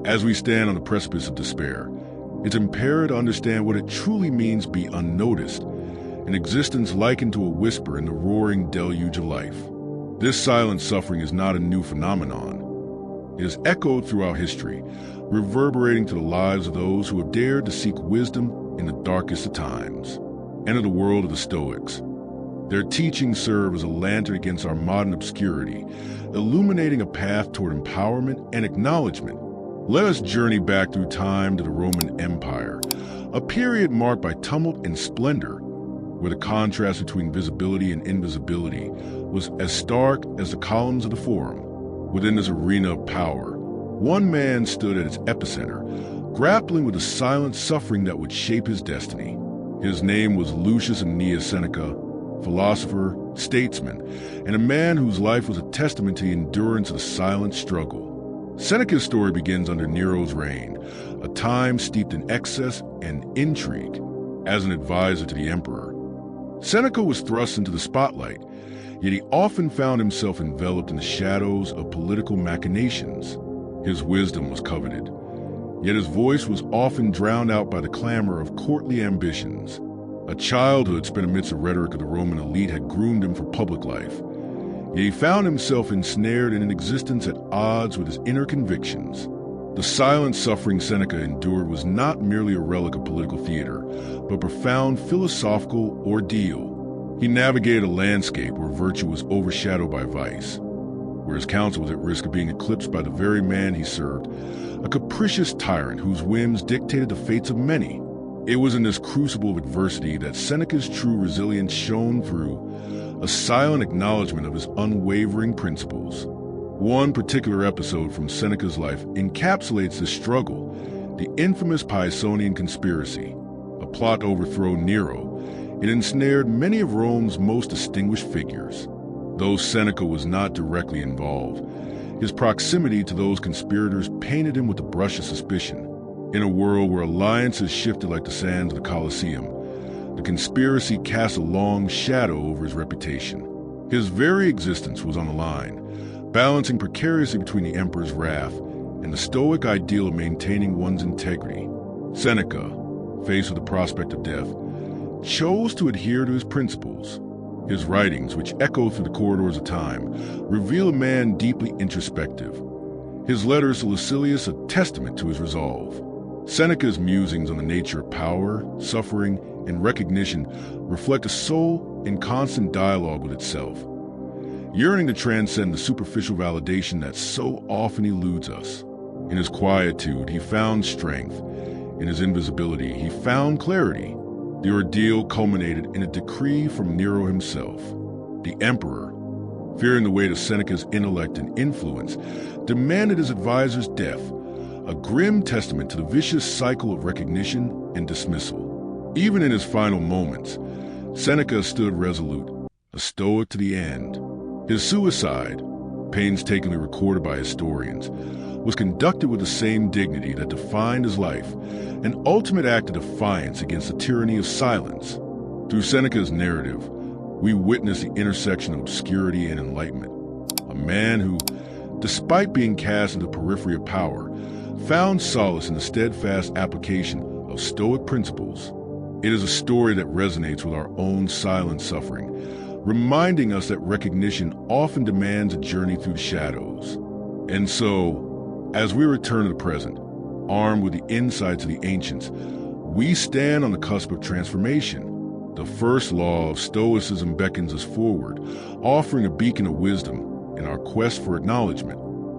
As we stand on the precipice of despair, it's imperative to understand what it truly means to be unnoticed, an existence likened to a whisper in the roaring deluge of life. This silent suffering is not a new phenomenon. It has echoed throughout history, reverberating to the lives of those who have dared to seek wisdom in the darkest of times. Enter the world of the Stoics. Their teachings serve as a lantern against our modern obscurity, illuminating a path toward empowerment and acknowledgement. Let us journey back through time to the Roman Empire, a period marked by tumult and splendor, where the contrast between visibility and invisibility was as stark as the columns of the Forum. Within this arena of power, one man stood at its epicenter, grappling with the silent suffering that would shape his destiny. His name was Lucius Aeneas Seneca, philosopher, statesman, and a man whose life was a testament to the endurance of the silent struggle. Seneca's story begins under Nero's reign, a time steeped in excess and intrigue. As an advisor to the emperor, Seneca was thrust into the spotlight, yet he often found himself enveloped in the shadows of political machinations. His wisdom was coveted, yet his voice was often drowned out by the clamor of courtly ambitions. A childhood spent amidst the rhetoric of the Roman elite had groomed him for public life, yet he found himself ensnared in an existence at odds with his inner convictions. The silent suffering Seneca endured was not merely a relic of political theater, but a profound philosophical ordeal. He navigated a landscape where virtue was overshadowed by vice, where his counsel was at risk of being eclipsed by the very man he served, a capricious tyrant whose whims dictated the fates of many. It was in this crucible of adversity that Seneca's true resilience shone through, a silent acknowledgement of his unwavering principles. One particular episode from Seneca's life encapsulates this struggle, the infamous Pisonian conspiracy, a plot to overthrow Nero. It ensnared many of Rome's most distinguished figures. Though Seneca was not directly involved, his proximity to those conspirators painted him with a brush of suspicion. In a world where alliances shifted like the sands of the Colosseum, the conspiracy cast a long shadow over his reputation. His very existence was on the line, balancing precariously between the emperor's wrath and the Stoic ideal of maintaining one's integrity. Seneca, faced with the prospect of death, chose to adhere to his principles. His writings, which echo through the corridors of time, reveal a man deeply introspective. His letters to Lucilius a testament to his resolve. Seneca's musings on the nature of power, suffering, and recognition reflect a soul in constant dialogue with itself, yearning to transcend the superficial validation that so often eludes us. In his quietude, he found strength. In his invisibility, he found clarity. The ordeal culminated in a decree from Nero himself. The emperor, fearing the weight of Seneca's intellect and influence, demanded his advisor's death, a grim testament to the vicious cycle of recognition and dismissal. Even in his final moments, Seneca stood resolute, a Stoic to the end. His suicide, painstakingly recorded by historians, was conducted with the same dignity that defined his life, an ultimate act of defiance against the tyranny of silence. Through Seneca's narrative, we witness the intersection of obscurity and enlightenment. A man who, despite being cast into the periphery of power, found solace in the steadfast application of Stoic principles. It is a story that resonates with our own silent suffering, reminding us that recognition often demands a journey through the shadows. And so, as we return to the present, armed with the insights of the ancients, we stand on the cusp of transformation. The first law of Stoicism beckons us forward, offering a beacon of wisdom in our quest for acknowledgement.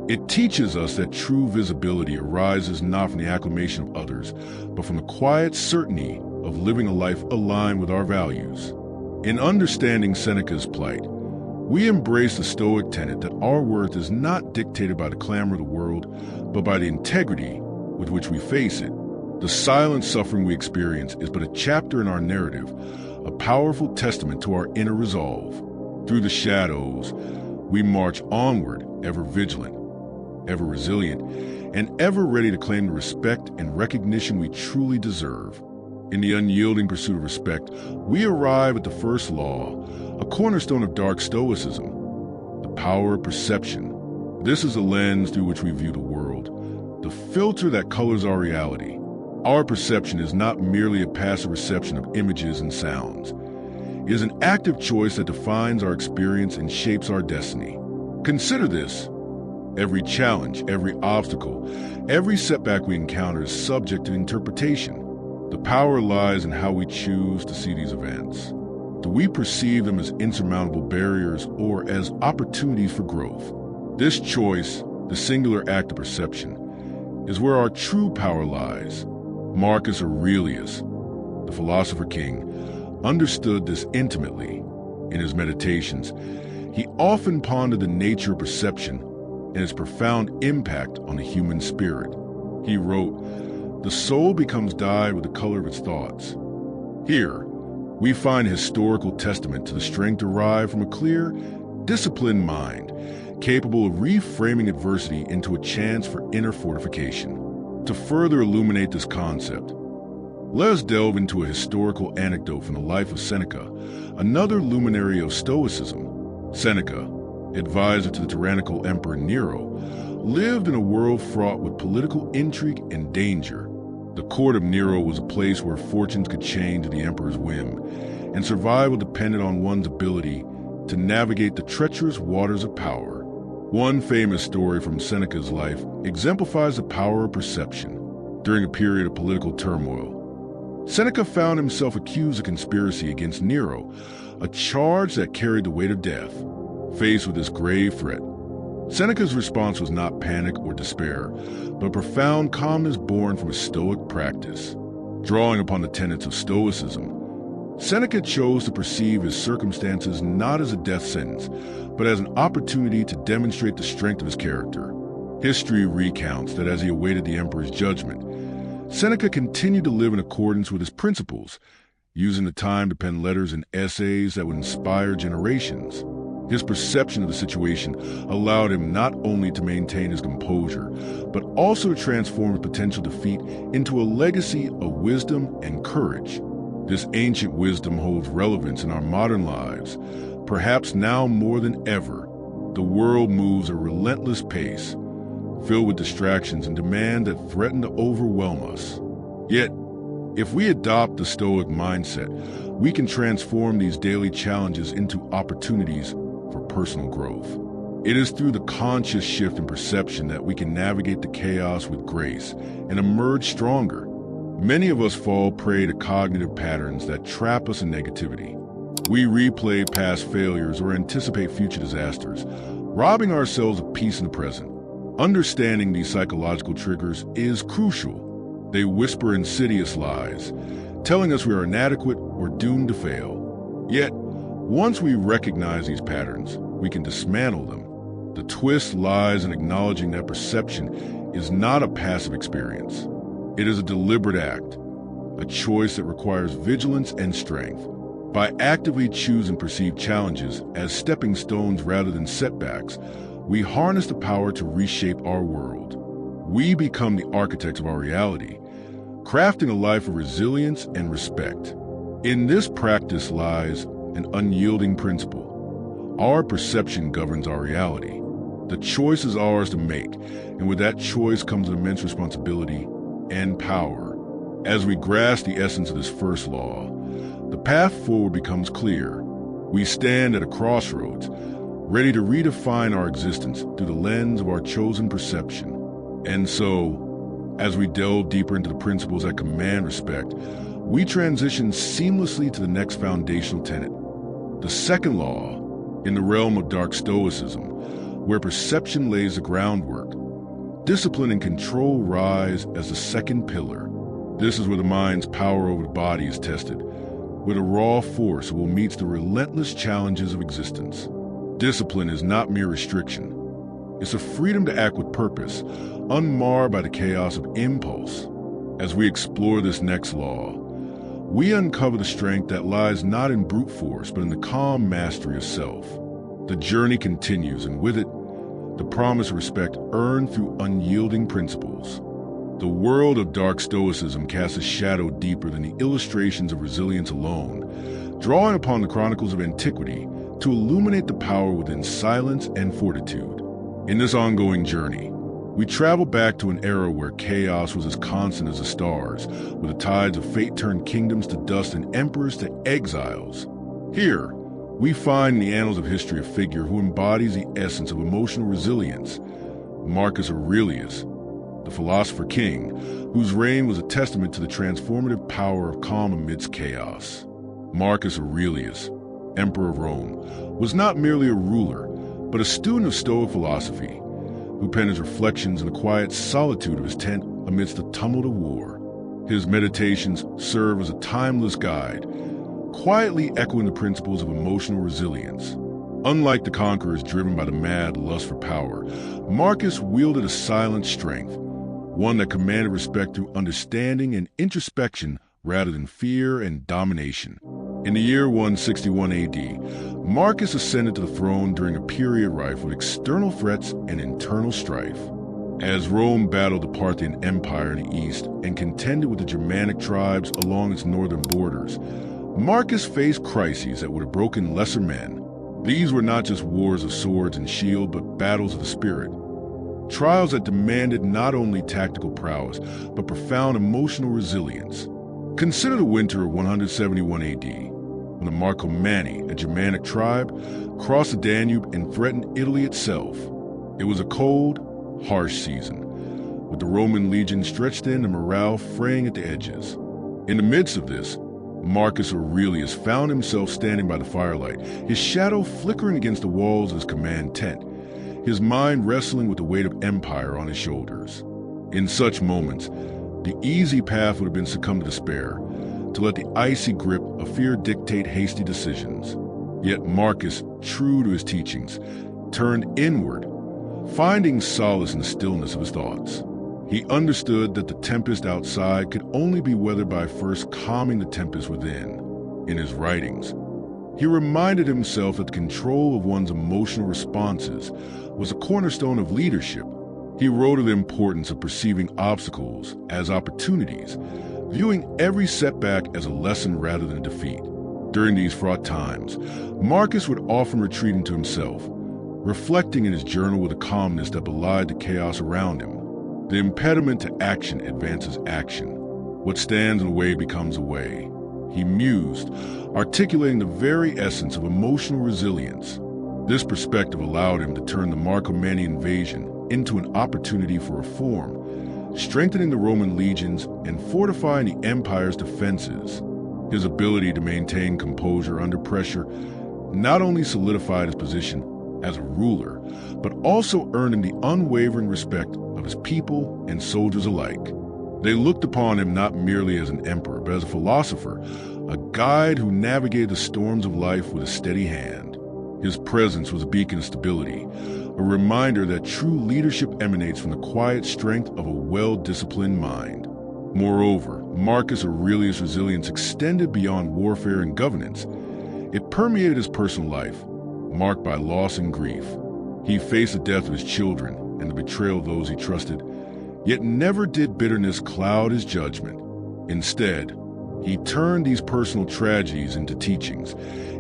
It teaches us that true visibility arises not from the acclamation of others, but from the quiet certainty of living a life aligned with our values. In understanding Seneca's plight, we embrace the Stoic tenet that our worth is not dictated by the clamor of the world, but by the integrity with which we face it. The silent suffering we experience is but a chapter in our narrative, a powerful testament to our inner resolve. Through the shadows, we march onward, ever vigilant, ever resilient, and ever ready to claim the respect and recognition we truly deserve. In the unyielding pursuit of respect, we arrive at the first law, a cornerstone of dark Stoicism, the power of perception. This is the lens through which we view the world, the filter that colors our reality. Our perception is not merely a passive reception of images and sounds. It is an active choice that defines our experience and shapes our destiny. Consider this. Every challenge, every obstacle, every setback we encounter is subject to interpretation. The power lies in how we choose to see these events. Do we perceive them as insurmountable barriers or as opportunities for growth? This choice, the singular act of perception, is where our true power lies. Marcus Aurelius, the philosopher king, understood this intimately. In his meditations, he often pondered the nature of perception and its profound impact on the human spirit. He wrote, "The soul becomes dyed with the color of its thoughts." Here, we find a historical testament to the strength derived from a clear, disciplined mind, capable of reframing adversity into a chance for inner fortification. To further illuminate this concept, let us delve into a historical anecdote from the life of Seneca, another luminary of Stoicism. Seneca, advisor to the tyrannical emperor Nero, lived in a world fraught with political intrigue and danger. The court of Nero was a place where fortunes could change at the emperor's whim, and survival depended on one's ability to navigate the treacherous waters of power. One famous story from Seneca's life exemplifies the power of perception. During a period of political turmoil, Seneca found himself accused of conspiracy against Nero, a charge that carried the weight of death. Faced with this grave threat, Seneca's response was not panic or despair, but profound calmness born from a Stoic practice. Drawing upon the tenets of Stoicism, Seneca chose to perceive his circumstances not as a death sentence, but as an opportunity to demonstrate the strength of his character. History recounts that as he awaited the emperor's judgment, Seneca continued to live in accordance with his principles, using the time to pen letters and essays that would inspire generations. His perception of the situation allowed him not only to maintain his composure, but also to transform his potential defeat into a legacy of wisdom and courage. This ancient wisdom holds relevance in our modern lives. Perhaps now more than ever, the world moves at a relentless pace, filled with distractions and demand that threaten to overwhelm us. Yet, if we adopt the Stoic mindset, we can transform these daily challenges into opportunities for personal growth. It is through the conscious shift in perception that we can navigate the chaos with grace and emerge stronger. Many of us fall prey to cognitive patterns that trap us in negativity. We replay past failures or anticipate future disasters, robbing ourselves of peace in the present. Understanding these psychological triggers is crucial. They whisper insidious lies, telling us we are inadequate or doomed to fail. Yet, once we recognize these patterns, we can dismantle them. The twist lies in acknowledging that perception is not a passive experience. It is a deliberate act, a choice that requires vigilance and strength. By actively choosing perceived challenges as stepping stones rather than setbacks, we harness the power to reshape our world. We become the architects of our reality, crafting a life of resilience and respect. In this practice lies an unyielding principle. Our perception governs our reality. The choice is ours to make, and with that choice comes an immense responsibility and power. As we grasp the essence of this first law, the path forward becomes clear. We stand at a crossroads, ready to redefine our existence through the lens of our chosen perception. And so, as we delve deeper into the principles that command respect, we transition seamlessly to the next foundational tenet, the second law, in the realm of dark stoicism, where perception lays the groundwork. Discipline and control rise as the second pillar. This is where the mind's power over the body is tested, with a raw force will meets the relentless challenges of existence. Discipline is not mere restriction. It's a freedom to act with purpose, unmarred by the chaos of impulse. As we explore this next law, we uncover the strength that lies not in brute force, but in the calm mastery of self. The journey continues, and with it, the promise of respect earned through unyielding principles. The world of dark stoicism casts a shadow deeper than the illustrations of resilience alone, drawing upon the chronicles of antiquity to illuminate the power within silence and fortitude. In this ongoing journey, We travel back to an era where chaos was as constant as the stars, where the tides of fate turned kingdoms to dust and emperors to exiles. Here, we find in the annals of history a figure who embodies the essence of emotional resilience, Marcus Aurelius, the philosopher king, whose reign was a testament to the transformative power of calm amidst chaos. Marcus Aurelius, Emperor of Rome, was not merely a ruler, but a student of Stoic philosophy, who penned his reflections in the quiet solitude of his tent amidst the tumult of war. His meditations serve as a timeless guide, quietly echoing the principles of emotional resilience. Unlike the conquerors driven by the mad lust for power, Marcus wielded a silent strength, one that commanded respect through understanding and introspection rather than fear and domination. In the year 161 AD, Marcus ascended to the throne during a period rife with external threats and internal strife. As Rome battled the Parthian Empire in the east and contended with the Germanic tribes along its northern borders, Marcus faced crises that would have broken lesser men. These were not just wars of swords and shield, but battles of the spirit. Trials that demanded not only tactical prowess, but profound emotional resilience. Consider the winter of 171 AD, when the Marcomanni, a Germanic tribe, crossed the Danube and threatened Italy itself. It was a cold, harsh season, with the Roman legion stretched thin and morale fraying at the edges. In the midst of this, Marcus Aurelius found himself standing by the firelight, his shadow flickering against the walls of his command tent, his mind wrestling with the weight of empire on his shoulders. In such moments, the easy path would have been succumb to despair, to let the icy grip of fear dictate hasty decisions. Yet Marcus, true to his teachings, turned inward, finding solace in the stillness of his thoughts. He understood that the tempest outside could only be weathered by first calming the tempest within. In his writings, he reminded himself that the control of one's emotional responses was a cornerstone of leadership. He wrote of the importance of perceiving obstacles as opportunities, viewing every setback as a lesson rather than a defeat. During these fraught times, Marcus would often retreat into himself, reflecting in his journal with a calmness that belied the chaos around him. The impediment to action advances action. What stands in the way becomes a way. He mused, articulating the very essence of emotional resilience. This perspective allowed him to turn the Marcomanni invasion into an opportunity for reform, strengthening the Roman legions and fortifying the empire's defenses. His ability to maintain composure under pressure not only solidified his position as a ruler, but also earned him the unwavering respect of his people and soldiers alike. They looked upon him not merely as an emperor, but as a philosopher, a guide who navigated the storms of life with a steady hand. His presence was a beacon of stability, a reminder that true leadership emanates from the quiet strength of a well-disciplined mind. Moreover, Marcus Aurelius' resilience extended beyond warfare and governance. It permeated his personal life, marked by loss and grief. He faced the death of his children and the betrayal of those he trusted, yet never did bitterness cloud his judgment. Instead, he turned these personal tragedies into teachings,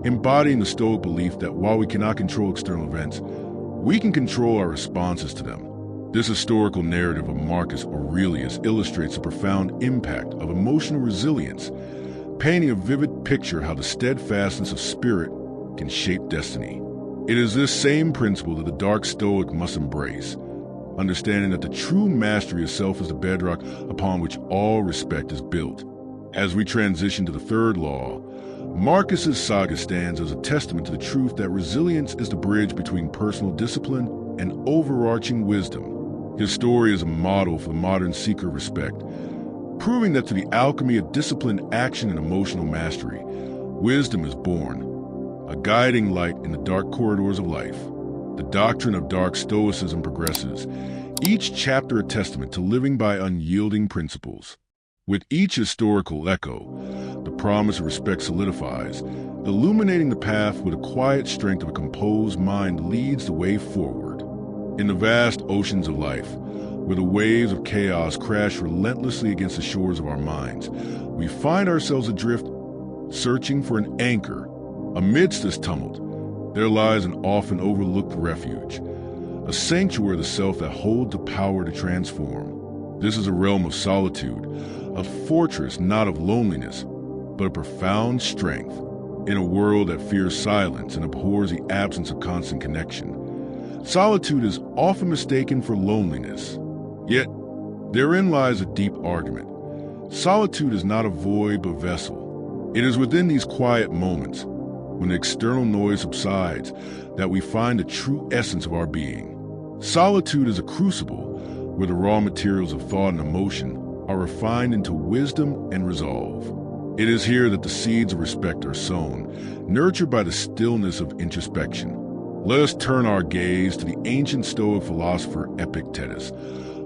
embodying the Stoic belief that while we cannot control external events, we can control our responses to them. This historical narrative of Marcus Aurelius illustrates the profound impact of emotional resilience, painting a vivid picture of how the steadfastness of spirit can shape destiny. It is this same principle that the Dark Stoic must embrace, understanding that the true mastery of self is the bedrock upon which all respect is built. As we transition to the third law, Marcus's saga stands as a testament to the truth that resilience is the bridge between personal discipline and overarching wisdom. His story is a model for the modern seeker of respect, proving that through the alchemy of disciplined action and emotional mastery, wisdom is born, a guiding light in the dark corridors of life. The doctrine of Dark Stoicism progresses, each chapter a testament to living by unyielding principles. With each historical echo, the promise of respect solidifies, illuminating the path where the quiet strength of a composed mind leads the way forward. In the vast oceans of life, where the waves of chaos crash relentlessly against the shores of our minds, we find ourselves adrift, searching for an anchor. Amidst this tumult, there lies an often overlooked refuge, a sanctuary of the self that holds the power to transform. This is a realm of solitude, a fortress not of loneliness, but of profound strength, in a world that fears silence and abhors the absence of constant connection. Solitude is often mistaken for loneliness, yet therein lies a deep argument. Solitude is not a void but vessel. It is within these quiet moments, when the external noise subsides, that we find the true essence of our being. Solitude is a crucible where the raw materials of thought and emotion are refined into wisdom and resolve. It is here that the seeds of respect are sown, nurtured by the stillness of introspection. Let us turn our gaze to the ancient Stoic philosopher Epictetus,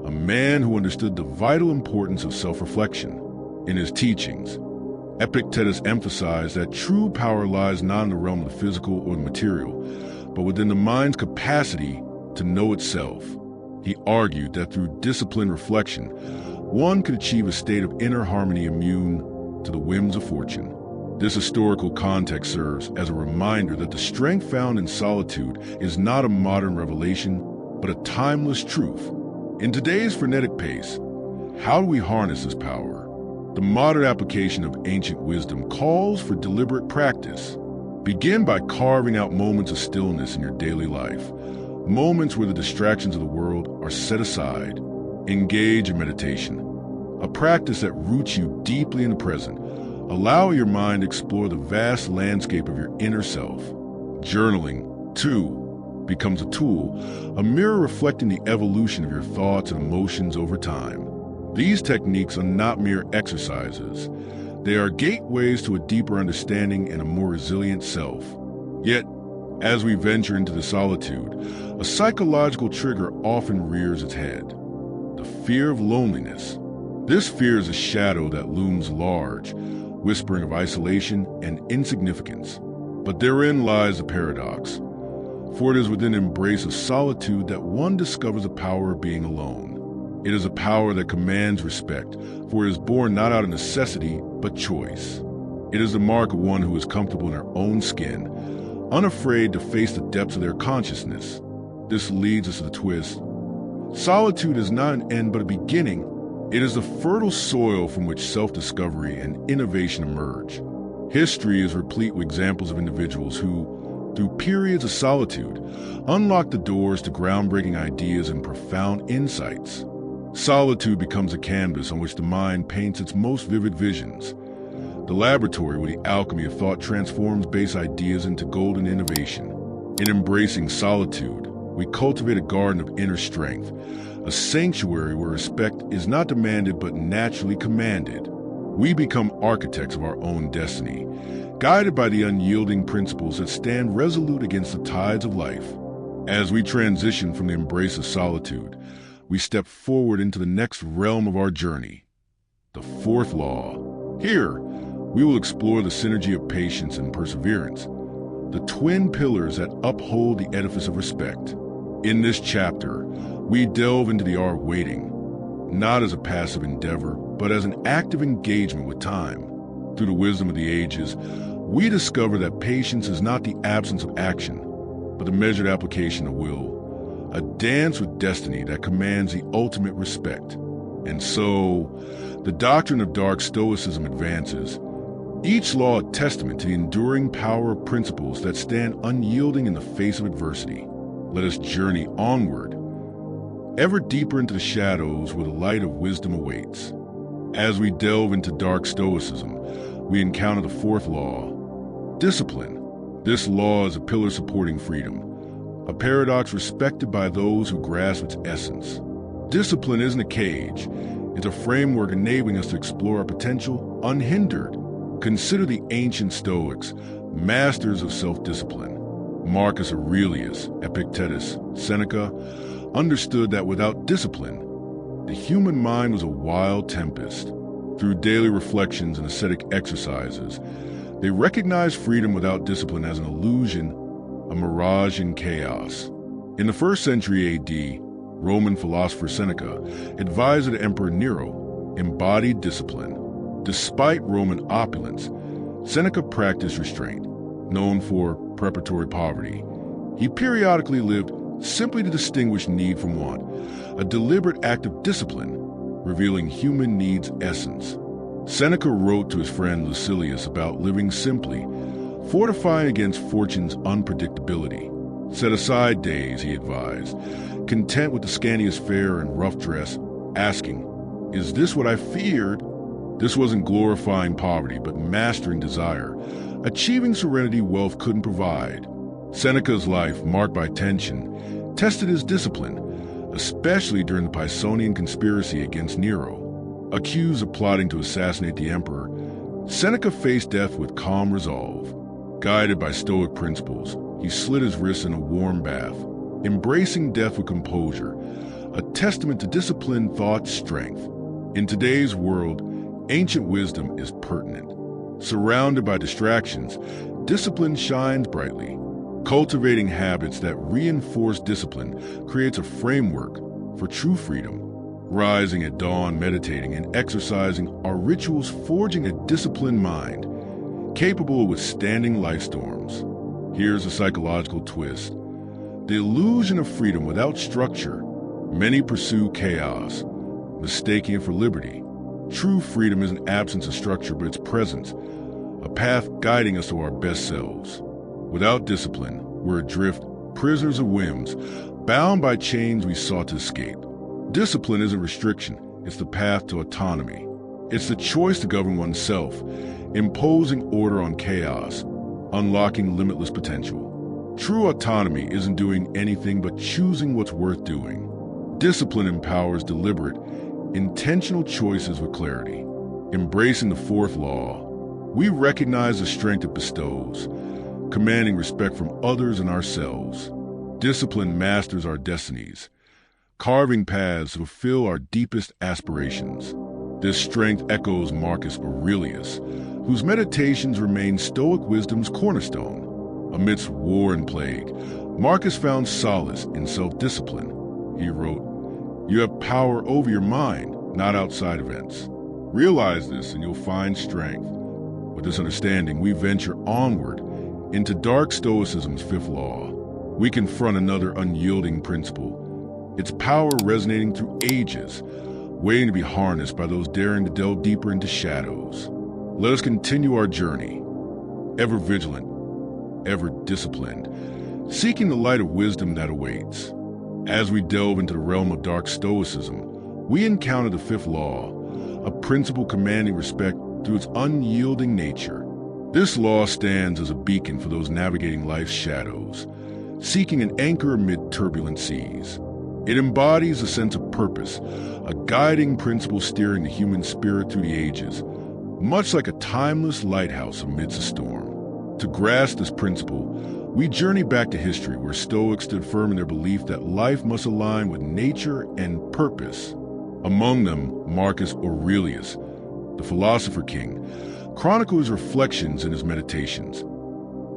a man who understood the vital importance of self-reflection. In his teachings, Epictetus emphasized that true power lies not in the realm of the physical or the material, but within the mind's capacity to know itself. He argued that through disciplined reflection, one could achieve a state of inner harmony immune to the whims of fortune. This historical context serves as a reminder that the strength found in solitude is not a modern revelation, but a timeless truth. In today's frenetic pace, how do we harness this power? The modern application of ancient wisdom calls for deliberate practice. Begin by carving out moments of stillness in your daily life, moments where the distractions of the world are set aside. Engage in meditation, a practice that roots you deeply in the present. Allow your mind to explore the vast landscape of your inner self. Journaling, too, becomes a tool, a mirror reflecting the evolution of your thoughts and emotions over time. These techniques are not mere exercises. They are gateways to a deeper understanding and a more resilient self. Yet, as we venture into the solitude, a psychological trigger often rears its head: the fear of loneliness. This fear is a shadow that looms large, whispering of isolation and insignificance. But therein lies a paradox, for it is within the embrace of solitude that one discovers the power of being alone. It is a power that commands respect, for it is born not out of necessity, but choice. It is the mark of one who is comfortable in their own skin, unafraid to face the depths of their consciousness. This leads us to the twist. Solitude is not an end but a beginning. It is the fertile soil from which self-discovery and innovation emerge. History is replete with examples of individuals who, through periods of solitude, unlock the doors to groundbreaking ideas and profound insights. Solitude becomes a canvas on which the mind paints its most vivid visions, the laboratory where the alchemy of thought transforms base ideas into golden innovation. In embracing solitude, we cultivate a garden of inner strength, a sanctuary where respect is not demanded but naturally commanded. We become architects of our own destiny, guided by the unyielding principles that stand resolute against the tides of life. As we transition from the embrace of solitude, we step forward into the next realm of our journey, the fourth law. Here, we will explore the synergy of patience and perseverance, the twin pillars that uphold the edifice of respect. In this chapter, we delve into the art of waiting, not as a passive endeavor, but as an active engagement with time. Through the wisdom of the ages, we discover that patience is not the absence of action, but the measured application of will, a dance with destiny that commands the ultimate respect. And so, the doctrine of dark Stoicism advances, each law a testament to the enduring power of principles that stand unyielding in the face of adversity. Let us journey onward, ever deeper into the shadows where the light of wisdom awaits. As we delve into dark Stoicism, we encounter the fourth law, discipline. This law is a pillar supporting freedom, a paradox respected by those who grasp its essence. Discipline isn't a cage. It's a framework enabling us to explore our potential unhindered. Consider the ancient Stoics, masters of self-discipline. Marcus Aurelius, Epictetus, Seneca understood that without discipline, the human mind was a wild tempest. Through daily reflections and ascetic exercises, they recognized freedom without discipline as an illusion, a mirage in chaos. In the 1st century AD, Roman philosopher Seneca, advisor to Emperor Nero, embodied discipline. Despite Roman opulence, Seneca practiced restraint. Known for preparatory poverty, he periodically lived simply to distinguish need from want, a deliberate act of discipline, revealing human needs' essence. Seneca wrote to his friend Lucilius about living simply, fortifying against fortune's unpredictability. Set aside days, he advised, content with the scantiest fare and rough dress, asking, "Is this what I feared?" This wasn't glorifying poverty, but mastering desire, achieving serenity wealth couldn't provide. Seneca's life, marked by tension, tested his discipline, especially during the Pisonian conspiracy against Nero. Accused of plotting to assassinate the emperor, Seneca faced death with calm resolve. Guided by Stoic principles, he slit his wrists in a warm bath, embracing death with composure, a testament to disciplined thought's strength. In today's world, ancient wisdom is pertinent. Surrounded by distractions, discipline shines brightly. Cultivating habits that reinforce discipline creates a framework for true freedom. Rising at dawn, meditating, and exercising are rituals forging a disciplined mind, capable of withstanding life storms. Here's a psychological twist. The illusion of freedom without structure. Many pursue chaos, mistaking it for liberty. True freedom isn't absence of structure, but its presence, a path guiding us to our best selves. Without discipline, we're adrift, prisoners of whims, bound by chains we sought to escape. Discipline isn't restriction, it's the path to autonomy. It's the choice to govern oneself, imposing order on chaos, unlocking limitless potential. True autonomy isn't doing anything but choosing what's worth doing. Discipline empowers deliberate, intentional choices with clarity. Embracing the fourth law, we recognize the strength it bestows, commanding respect from others and ourselves. Discipline masters our destinies, carving paths to fulfill our deepest aspirations. This strength echoes Marcus Aurelius, whose meditations remain Stoic wisdom's cornerstone. Amidst war and plague, Marcus found solace in self-discipline. He wrote, "You have power over your mind, not outside events. Realize this and you'll find strength." With this understanding, we venture onward into Dark Stoicism's fifth law. We confront another unyielding principle, its power resonating through ages, waiting to be harnessed by those daring to delve deeper into shadows. Let us continue our journey, ever vigilant, ever disciplined, seeking the light of wisdom that awaits. As we delve into the realm of Dark Stoicism, we encounter the fifth law, a principle commanding respect through its unyielding nature. This law stands as a beacon for those navigating life's shadows, seeking an anchor amid turbulent seas. It embodies a sense of purpose, a guiding principle steering the human spirit through the ages, much like a timeless lighthouse amidst a storm. To grasp this principle, we journey back to history where Stoics stood firm in their belief that life must align with nature and purpose. Among them, Marcus Aurelius, the philosopher king, chronicled his reflections in his meditations,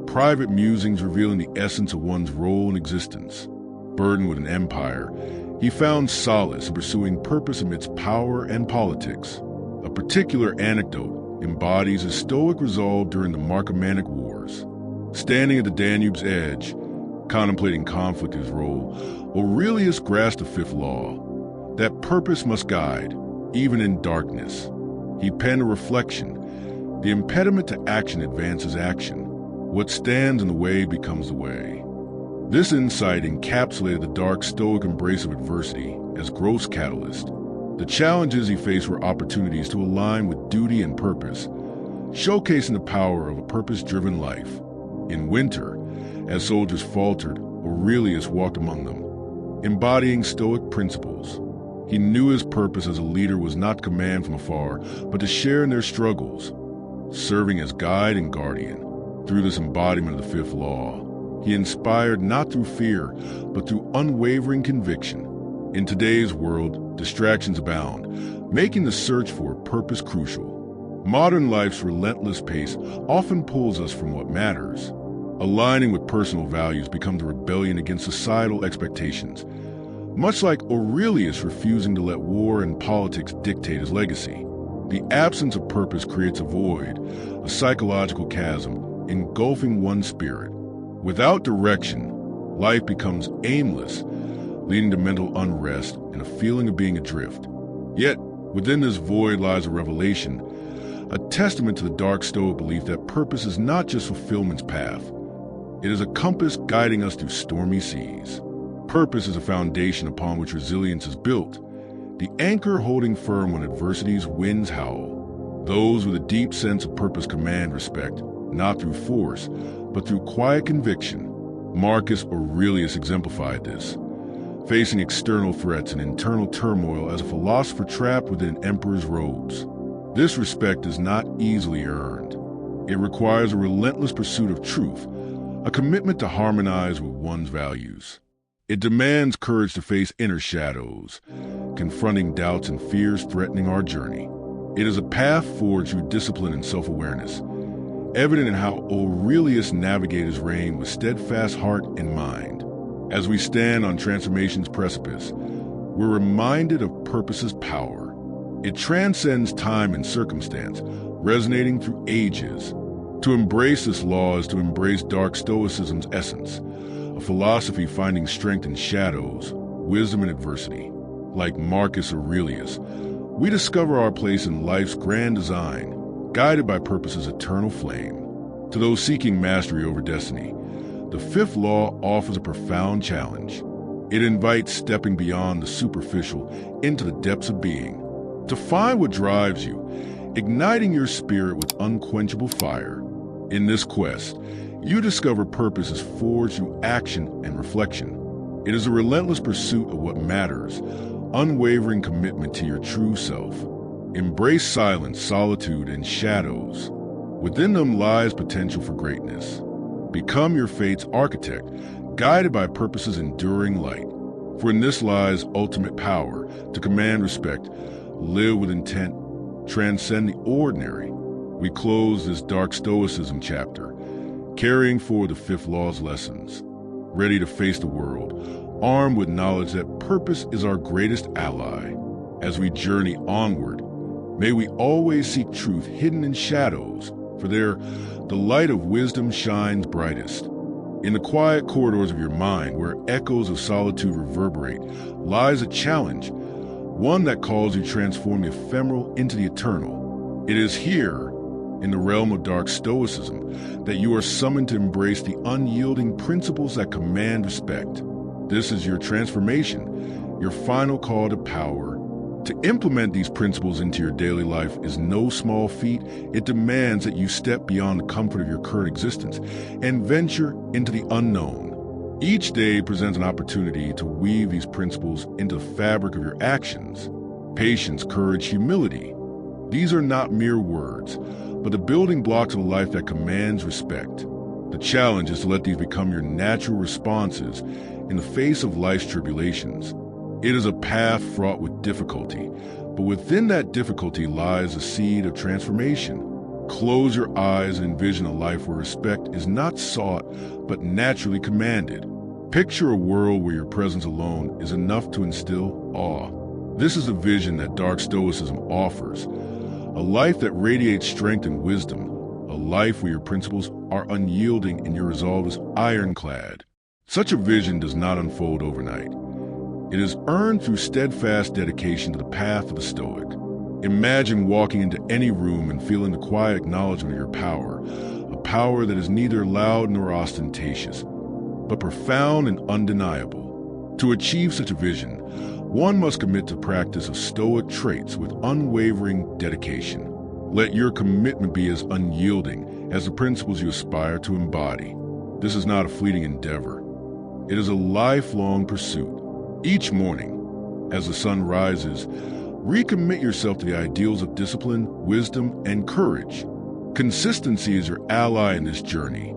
private musings revealing the essence of one's role in existence. Burdened with an empire, he found solace in pursuing purpose amidst power and politics. A particular anecdote embodies his stoic resolve during the Marcomannic Wars. Standing at the Danube's edge, contemplating conflict in his role, Aurelius grasped the fifth law, that purpose must guide, even in darkness. He penned a reflection, the impediment to action advances action. What stands in the way becomes the way. This insight encapsulated the dark Stoic embrace of adversity as growth's catalyst. The challenges he faced were opportunities to align with duty and purpose, showcasing the power of a purpose-driven life. In winter, as soldiers faltered, Aurelius walked among them, embodying Stoic principles. He knew his purpose as a leader was not command from afar, but to share in their struggles, serving as guide and guardian. Through this embodiment of the fifth law, he inspired not through fear, but through unwavering conviction. In today's world, distractions abound, making the search for purpose crucial. Modern life's relentless pace often pulls us from what matters. Aligning with personal values becomes a rebellion against societal expectations, much like Aurelius refusing to let war and politics dictate his legacy. The absence of purpose creates a void, a psychological chasm, engulfing one's spirit. Without direction, life becomes aimless, leading to mental unrest and a feeling of being adrift. Yet, within this void lies a revelation, a testament to the dark Stoic belief that purpose is not just fulfillment's path. It is a compass guiding us through stormy seas. Purpose is a foundation upon which resilience is built, the anchor holding firm when adversity's winds howl. Those with a deep sense of purpose command respect, not through force, but through quiet conviction. Marcus Aurelius exemplified this, facing external threats and internal turmoil as a philosopher trapped within an emperor's robes. This respect is not easily earned. It requires a relentless pursuit of truth, a commitment to harmonize with one's values. It demands courage to face inner shadows, confronting doubts and fears threatening our journey. It is a path forged through discipline and self-awareness, evident in how Aurelius navigated his reign with steadfast heart and mind. As we stand on transformation's precipice, we're reminded of purpose's power. It transcends time and circumstance, resonating through ages. To embrace this law is to embrace dark Stoicism's essence, a philosophy finding strength in shadows, wisdom in adversity. Like Marcus Aurelius, we discover our place in life's grand design, guided by purpose's eternal flame. To those seeking mastery over destiny, the fifth law offers a profound challenge. It invites stepping beyond the superficial into the depths of being. To find what drives you, igniting your spirit with unquenchable fire. In this quest, you discover purpose is forged through action and reflection. It is a relentless pursuit of what matters, unwavering commitment to your true self. Embrace silence, solitude, and shadows. Within them lies potential for greatness. Become your fate's architect, guided by purpose's enduring light. For in this lies ultimate power to command respect, live with intent, transcend the ordinary. We close this dark Stoicism chapter, carrying forward the fifth law's lessons, ready to face the world, armed with knowledge that purpose is our greatest ally. As we journey onward, may we always seek truth hidden in shadows, for there the light of wisdom shines brightest. In the quiet corridors of your mind, where echoes of solitude reverberate, lies a challenge, one that calls you to transform the ephemeral into the eternal. It is here, in the realm of dark Stoicism, that you are summoned to embrace the unyielding principles that command respect. This is your transformation, your final call to power. To implement these principles into your daily life is no small feat. It demands that you step beyond the comfort of your current existence and venture into the unknown. Each day presents an opportunity to weave these principles into the fabric of your actions. Patience, courage, humility. These are not mere words, but the building blocks of a life that commands respect. The challenge is to let these become your natural responses in the face of life's tribulations. It is a path fraught with difficulty, but within that difficulty lies a seed of transformation. Close your eyes and envision a life where respect is not sought, but naturally commanded. Picture a world where your presence alone is enough to instill awe. This is the vision that dark Stoicism offers, a life that radiates strength and wisdom, a life where your principles are unyielding and your resolve is ironclad. Such a vision does not unfold overnight. It is earned through steadfast dedication to the path of the Stoic. Imagine walking into any room and feeling the quiet acknowledgement of your power, a power that is neither loud nor ostentatious, but profound and undeniable. To achieve such a vision, one must commit to practice of Stoic traits with unwavering dedication. Let your commitment be as unyielding as the principles you aspire to embody. This is not a fleeting endeavor. It is a lifelong pursuit. Each morning, as the sun rises, recommit yourself to the ideals of discipline, wisdom, and courage. Consistency is your ally in this journey,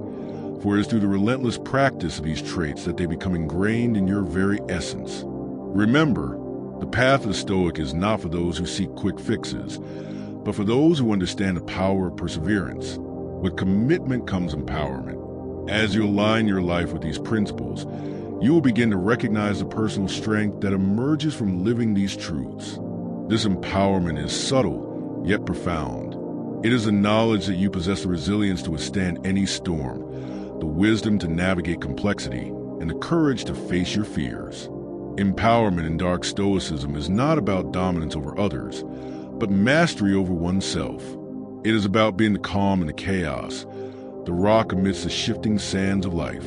for it is through the relentless practice of these traits that they become ingrained in your very essence. Remember, the path of the Stoic is not for those who seek quick fixes, but for those who understand the power of perseverance. With commitment comes empowerment. As you align your life with these principles, you will begin to recognize the personal strength that emerges from living these truths. This empowerment is subtle, yet profound. It is the knowledge that you possess the resilience to withstand any storm, the wisdom to navigate complexity, and the courage to face your fears. Empowerment in Dark Stoicism is not about dominance over others, but mastery over oneself. It is about being the calm in the chaos, the rock amidst the shifting sands of life.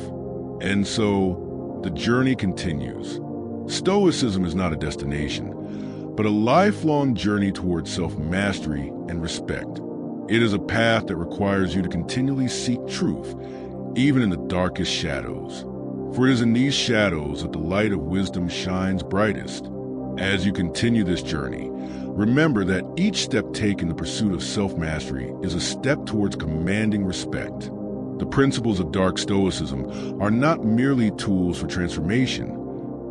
And so, the journey continues. Stoicism is not a destination, but a lifelong journey towards self-mastery and respect. It is a path that requires you to continually seek truth, even in the darkest shadows. For it is in these shadows that the light of wisdom shines brightest. As you continue this journey, remember that each step taken in the pursuit of self-mastery is a step towards commanding respect. The principles of Dark Stoicism are not merely tools for transformation,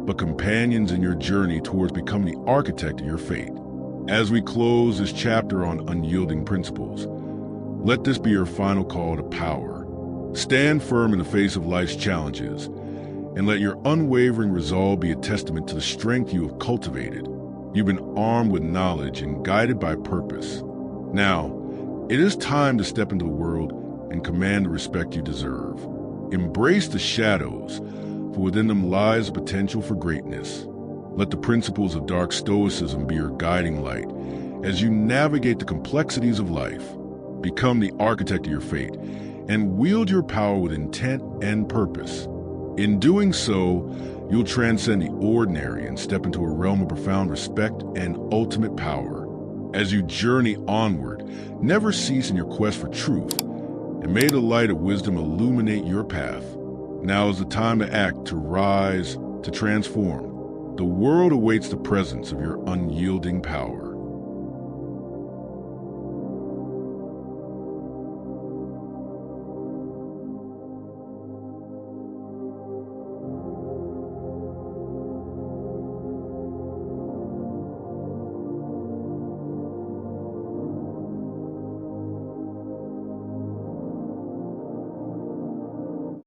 but companions in your journey towards becoming the architect of your fate. As we close this chapter on unyielding principles, let this be your final call to power. Stand firm in the face of life's challenges, and let your unwavering resolve be a testament to the strength you have cultivated. You've been armed with knowledge and guided by purpose. Now, it is time to step into the world and command the respect you deserve. Embrace the shadows, for within them lies the potential for greatness. Let the principles of Dark Stoicism be your guiding light as you navigate the complexities of life. Become the architect of your fate and wield your power with intent and purpose. In doing so, you'll transcend the ordinary and step into a realm of profound respect and ultimate power. As you journey onward, never cease in your quest for truth, and may the light of wisdom illuminate your path. Now is the time to act, to rise, to transform. The world awaits the presence of your unyielding power.